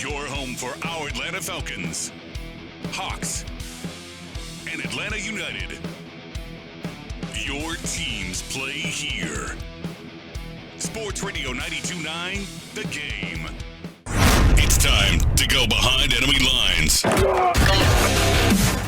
Your home for our Atlanta Falcons, Hawks, and Atlanta United. Your teams play here. Sports Radio 92.9, The Game. It's time to go behind enemy lines.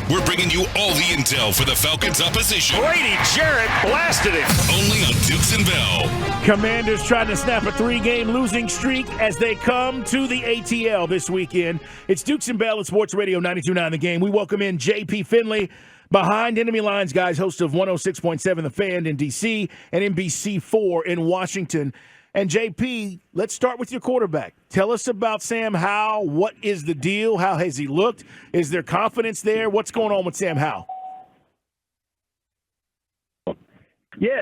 We're bringing you all the intel for the Falcons opposition. Brady Jarrett blasted it. Only on Dukes and Bell. Commanders trying to snap a 3-game losing streak as they come to the ATL this weekend. It's Dukes and Bell at Sports Radio 92.9 The Game. We welcome in JP Finlay, behind enemy lines, guys, host of 106.7 The Fan in D.C. and NBC4 in Washington. And JP, let's start with your quarterback. Tell us about Sam Howell. What is the deal? How has he looked? Is there confidence there? What's going on with Sam Howell? Yeah,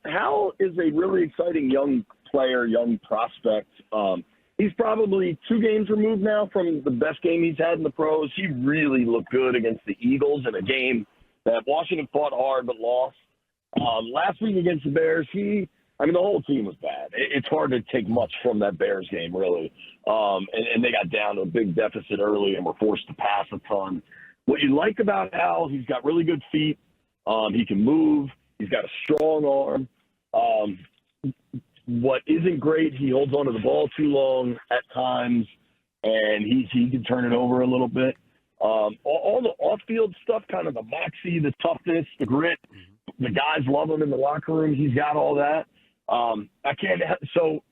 Howell is a really exciting young player, young prospect. He's probably 2 games removed now from the best game he's had in the pros. He really looked good against the Eagles in a game that Washington fought hard but lost. Last week against the Bears, the whole team was bad. It's hard to take much from that Bears game, really. And they got down to a big deficit early and were forced to pass a ton. What you like about Howell, he's got really good feet. He can move. He's got a strong arm. What isn't great, he holds onto the ball too long at times, and he can turn it over a little bit. All the off-field stuff, kind of the moxie, the toughness, the grit, the guys love him in the locker room. He's got all that. So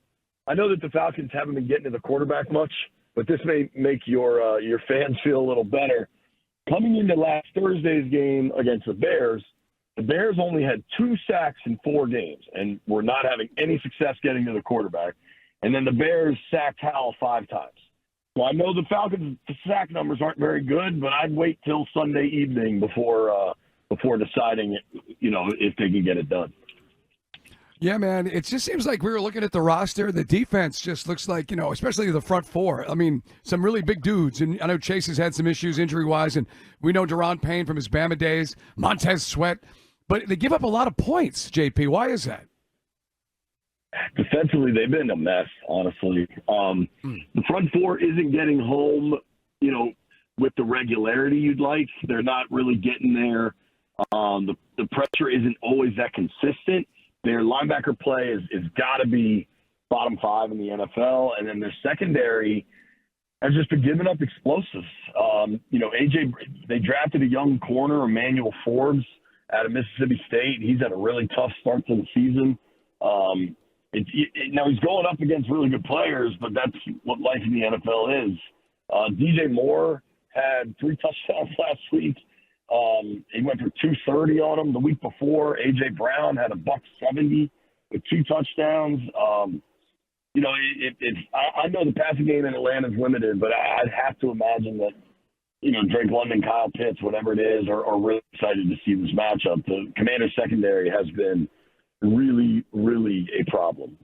I know that the Falcons haven't been getting to the quarterback much, but this may make your fans feel a little better. Coming into last Thursday's game against the Bears only had 2 sacks in 4 games and were not having any success getting to the quarterback. And then the Bears sacked Howell 5 times. So I know the Falcons' sack numbers aren't very good, but I'd wait till Sunday evening before deciding, if they can get it done. Yeah, man, it just seems like we were looking at the roster. The defense just looks like, especially the front 4. Some really big dudes. And I know Chase has had some issues injury-wise, and we know Deron Payne from his Bama days, Montez Sweat. But they give up a lot of points, JP. Why is that? Defensively, they've been a mess, honestly. The front 4 isn't getting home, with the regularity you'd like. They're not really getting there. The pressure isn't always that consistent. Their linebacker play is got to be bottom 5 in the NFL. And then their secondary has just been giving up explosives. They drafted a young corner, Emmanuel Forbes, out of Mississippi State. He's had a really tough start to the season. Now he's going up against really good players, but that's what life in the NFL is. DJ Moore had 3 touchdowns last week. He went for 230 on him the week before. A.J. Brown had $170 with 2 touchdowns. I know the passing game in Atlanta is limited, but I'd have to imagine that, Drake London, Kyle Pitts, whatever it is, are really excited to see this matchup. The Commanders secondary has been really, really a problem.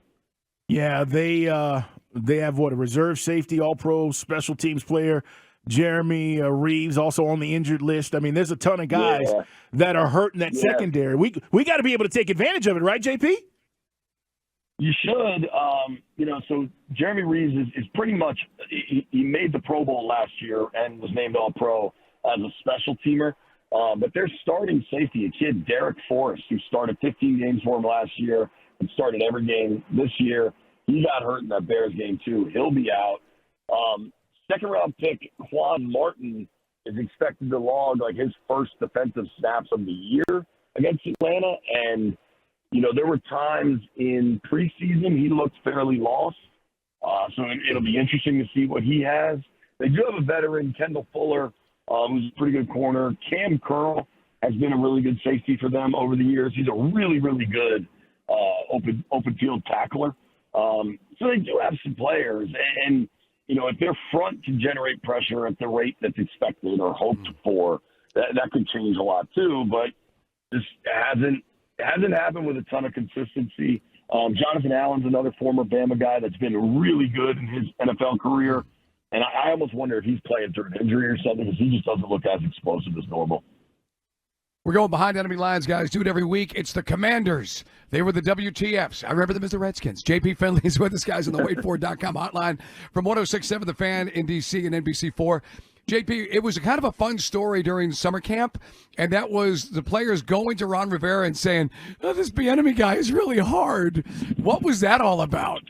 Yeah, they have a reserve safety, all-pro special teams player, Jeremy Reeves, also on the injured list. There's a ton of guys that are hurt in that secondary. We got to be able to take advantage of it, right, JP? You should. So Jeremy Reeves is pretty much he made the Pro Bowl last year and was named All-Pro as a special teamer. But their starting safety, a kid, Derek Forrest, who started 15 games for him last year and started every game this year, he got hurt in that Bears game too. He'll be out. Second-round pick, Quan Martin, is expected to log his first defensive snaps of the year against Atlanta. And, there were times in preseason he looked fairly lost. So it'll be interesting to see what he has. They do have a veteran, Kendall Fuller, who's a pretty good corner. Cam Curl has been a really good safety for them over the years. He's a really, really good open field tackler. So they do have some players. And if their front can generate pressure at the rate that's expected or hoped for, that could change a lot too. But this hasn't happened with a ton of consistency. Jonathan Allen's another former Bama guy that's been really good in his NFL career. And I almost wonder if he's playing through an injury or something because he just doesn't look as explosive as normal. We're going behind enemy lines, guys. Do it every week. It's the Commanders. They were the WTFs. I remember them as the Redskins. JP Finlay is with us, guys, on the waitfor.com hotline from 106.7 The Fan in D.C. and NBC4. JP, it was kind of a fun story during summer camp, and that was the players going to Ron Rivera and saying, oh, this Bieniemy guy is really hard. What was that all about?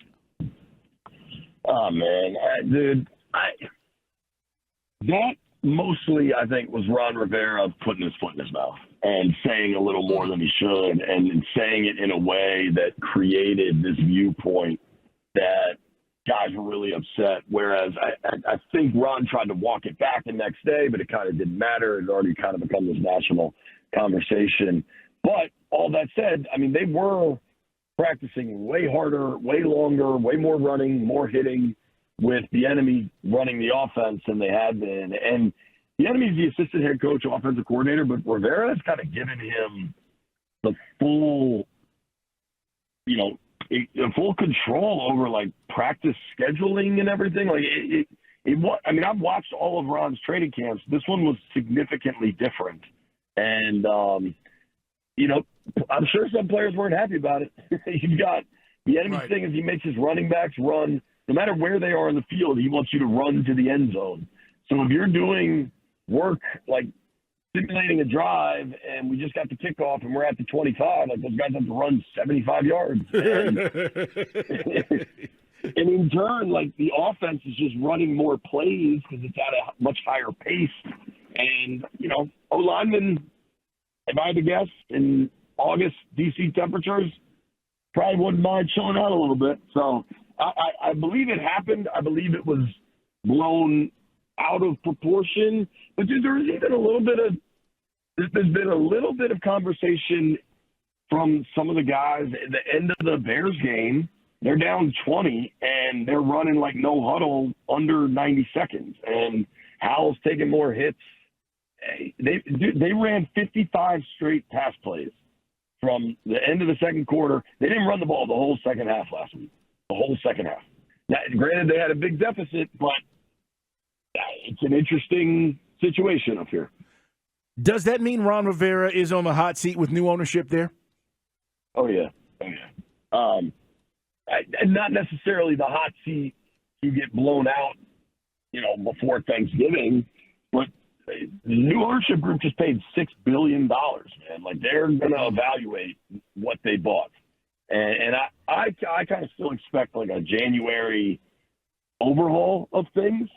Oh, man. That mostly, I think, was Ron Rivera putting his foot in his mouth and saying a little more than he should and saying it in a way that created this viewpoint that guys were really upset, whereas I think Ron tried to walk it back the next day, but it kind of didn't matter. It had already kind of become this national conversation. But all that said, I mean, they were practicing way harder, way longer, way more running, more hitting with the enemy running the offense than they had been. And the enemy's the assistant head coach, offensive coordinator, but Rivera has kind of given him the full, full control over like practice scheduling and everything. Like I've watched all of Ron's training camps. This one was significantly different. And, I'm sure some players weren't happy about it. You've got the enemy's thing is he makes his running backs run no matter where they are in the field. He wants you to run to the end zone. So if you're doing work like simulating a drive and we just got the kickoff and we're at the 25, like those guys have to run 75 yards. And in turn, like the offense is just running more plays because it's at a much higher pace. And, O-linemen, if I had to guess, in August DC temperatures, probably wouldn't mind chilling out a little bit. So I believe it happened. I believe it was blown out of proportion. But there's even there's been a little bit of conversation from some of the guys at the end of the Bears game. They're down 20 and they're running like no huddle under 90 seconds. And Howell's taking more hits. They ran 55 straight pass plays from the end of the second quarter. They didn't run the ball the whole second half last week. The whole second half. Now, granted, they had a big deficit, but it's an interesting situation up here. Does that mean Ron Rivera is on the hot seat with new ownership there? Oh, yeah. Not necessarily the hot seat to get blown out, before Thanksgiving, but the new ownership group just paid $6 billion, man. Like, they're going to evaluate what they bought. And I kind of still expect like a January overhaul of things.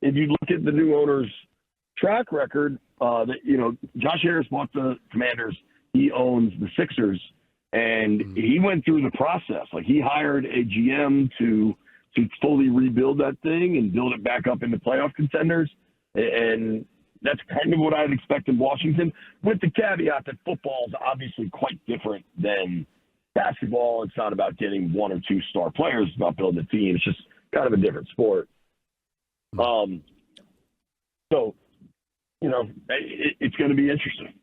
If you look at the new owner's track record, Josh Harris bought the Commanders. He owns the Sixers, and he went through the process. Like he hired a GM to fully rebuild that thing and build it back up into playoff contenders. And that's kind of what I'd expect in Washington, with the caveat that football is obviously quite different than basketball. It's not about getting one or two star players. It's about building a team. It's just kind of a different sport. So, it's going to be interesting.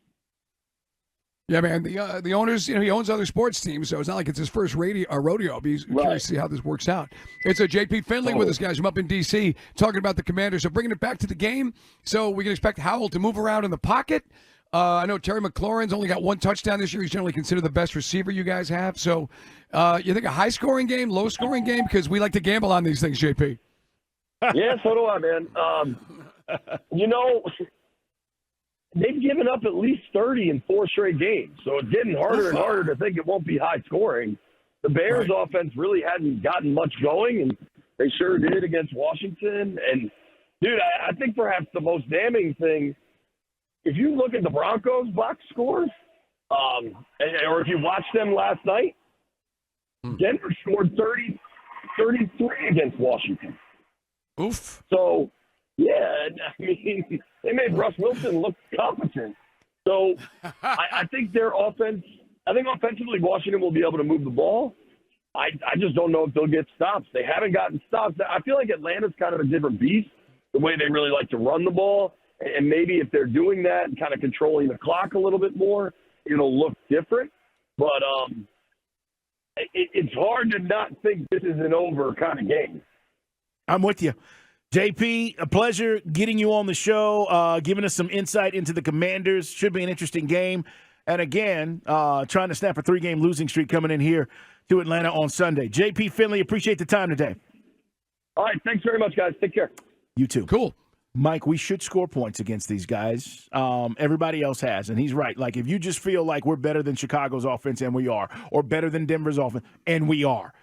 Yeah, man. The owners, he owns other sports teams, so it's not like it's his first rodeo. I'll be curious to see how this works out. It's a JP Finlay with us, guys, from up in D.C., talking about the Commanders. So bringing it back to the game, so we can expect Howell to move around in the pocket. I know Terry McLaurin's only got one touchdown this year. He's generally considered the best receiver you guys have. So you think a high-scoring game, low-scoring game? Because we like to gamble on these things, JP. Yeah, so do I, man. They've given up at least 30 in 4 straight games, so it's getting harder and harder to think it won't be high-scoring. The Bears' offense really hadn't gotten much going, and they sure did against Washington. And, dude, I think perhaps the most damning thing, if you look at the Broncos' box scores, or if you watched them last night, Denver scored 33 against Washington. Oof. So, yeah, I mean, they made Russ Wilson look competent. So I think their offense, offensively Washington will be able to move the ball. I just don't know if they'll get stops. They haven't gotten stops. I feel like Atlanta's kind of a different beast, the way they really like to run the ball. And maybe if they're doing that and kind of controlling the clock a little bit more, it'll look different. But it's hard to not think this is an over kind of game. I'm with you. JP, a pleasure getting you on the show, giving us some insight into the Commanders. Should be an interesting game. And again, trying to snap a 3-game losing streak coming in here to Atlanta on Sunday. JP Finlay, appreciate the time today. All right, thanks very much, guys. Take care. You too. Cool. Mike, we should score points against these guys. Everybody else has, and he's right. Like, if you just feel like we're better than Chicago's offense, and we are, or better than Denver's offense, and we are,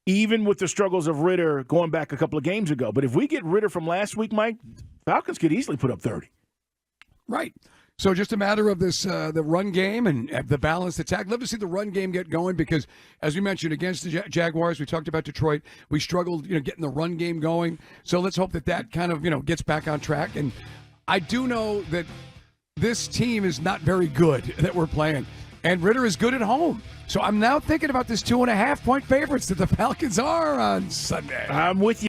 even with the struggles of Ritter going back a couple of games ago. But if we get Ritter from last week, Mike, Falcons could easily put up 30. Right. So just a matter of this, the run game and the balanced attack. Love to see the run game get going because, as we mentioned, against the Jaguars, we talked about Detroit. We struggled, getting the run game going. So let's hope that kind of, gets back on track. And I do know that this team is not very good that we're playing. And Ritter is good at home. So I'm now thinking about this 2.5-point favorites that the Falcons are on Sunday. I'm with you.